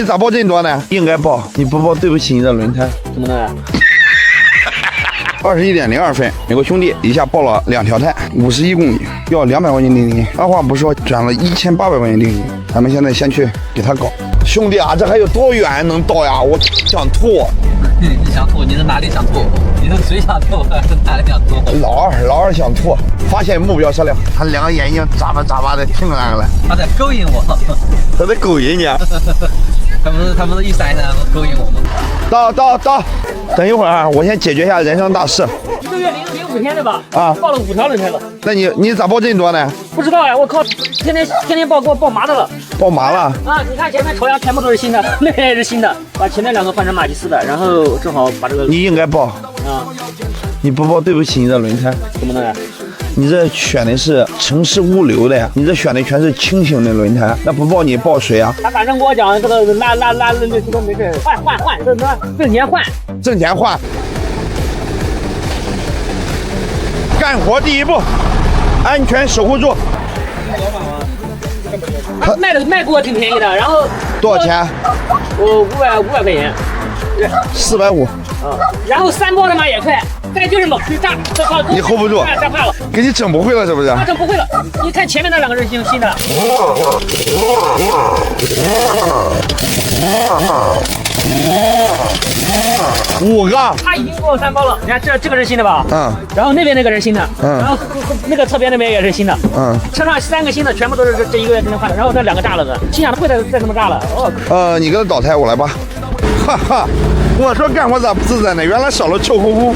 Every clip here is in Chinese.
你咋报这么多呢？应该报，你不报对不起你的轮胎。怎么了21.02分，有个兄弟一下报了2条胎，51公里，要200块钱定金。二话不说转了1800块钱定金。咱们现在先去给他搞。兄弟啊，这还有多远能到呀？我想吐。你想吐？你是哪里想吐？你是嘴想吐还是哪里想吐？老二想吐，发现目标车辆，他两个眼睛眨巴的挺那个了。他在勾引我。他在勾引你。他们是一闪一闪勾引我吗？到，等一会儿啊，我先解决一下人生大事。1个月05天对吧？啊，报了5条轮胎了。那你咋报这么多呢？不知道呀，我靠，天天报，给我报麻的了。报麻了啊！你看前面朝阳全部都是新的，那边也是新的，把前面2个换成马吉斯的，然后正好把这个你应该报啊，你不报对不起你的轮胎。怎么了？你这选的是城市物流的呀，你这选的全是轻型的轮胎，那不报你报谁啊？他反正跟我讲这个拉这个没事，换，这什么挣钱换，挣钱换。干活第一步，安全守护住。他卖给我挺便宜的，然后多少钱？我500块钱，450。然后3包的嘛也快，再就是猛去炸，这靠你 hold 不住，炸怕了，给你整不会了是不是？他整不会了。你看前面那2个是新的。5个，他已经给我3包了。你看这个是新的吧？嗯。然后那边那个是新的，然后那个侧边那边也是新的，车上3个新的，全部都是这1个月之内换的。然后这2个炸了的，心想不会再这么炸了。你给他倒胎，我来吧。哈哈，我说干活咋不自在呢？原来少了臭烘烘。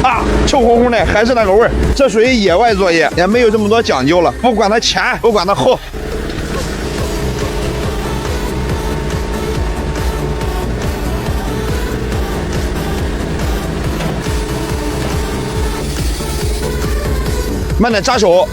啊，臭烘烘的还是那个味儿，这属于野外作业，也没有这么多讲究了，不管它前，不管它后。慢点扎手。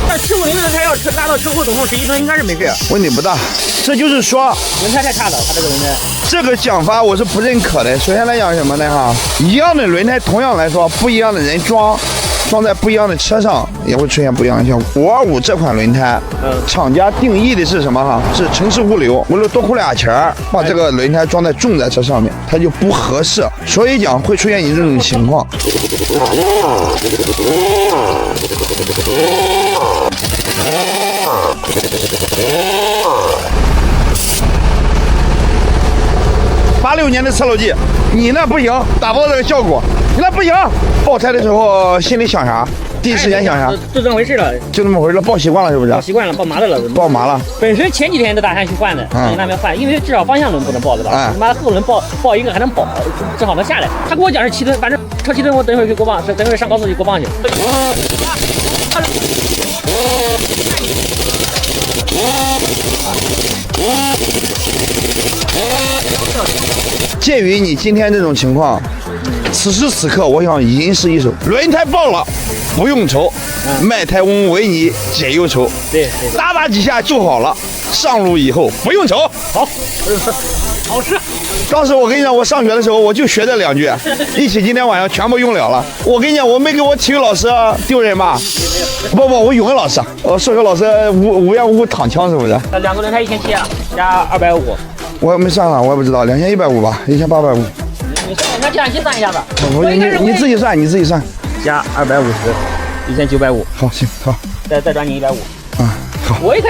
但15零的轮胎要拉到车库总共11吨，应该是没事。问题不大，这就是说轮胎太差了，它这个轮胎。这个讲法我是不认可的。首先来讲什么呢？哈，一样的轮胎，同样来说，不一样的人装在不一样的车上，也会出现不一样的效果。525这款轮胎，厂家定义的是什么？哈，是城市物流，为了多扣俩钱儿，把这个轮胎装在重载车上面，它就不合适，所以讲会出现你这种情况。86年的侧漏机，你那不行，达不到这个效果，你那不行。爆胎的时候心里想啥？第一时间想啥？就这么回事了，就这么回事了，爆习惯了是不是？爆习惯了，爆麻的了。爆麻了。本身前几天都打算去换的，那边换，因为至少方向轮不能爆对吧？他妈后轮爆一个还能保，正好能下来。他跟我讲是7吨，反正超7吨，我等会儿去过磅，等会儿上高速去过磅去。鉴于你今天这种情况，此时此刻，我想吟诗一首：轮胎爆了，不用愁，卖胎翁为你解忧愁。对，打几下就好了，上路以后不用愁。好，好吃。当时我跟你讲，我上学的时候我就学这2句，一起今天晚上全部用了。我跟你讲，我没给我体育老师丢人吧？不，我语文老师，数学老师无缘无故躺枪是不是？2个轮胎1700啊，加250。我也没算了，我也不知道，2150吧，1850。你这样计算一下吧。你自己算。加250，1950。好，行，好。再转你150。啊，好。我一看。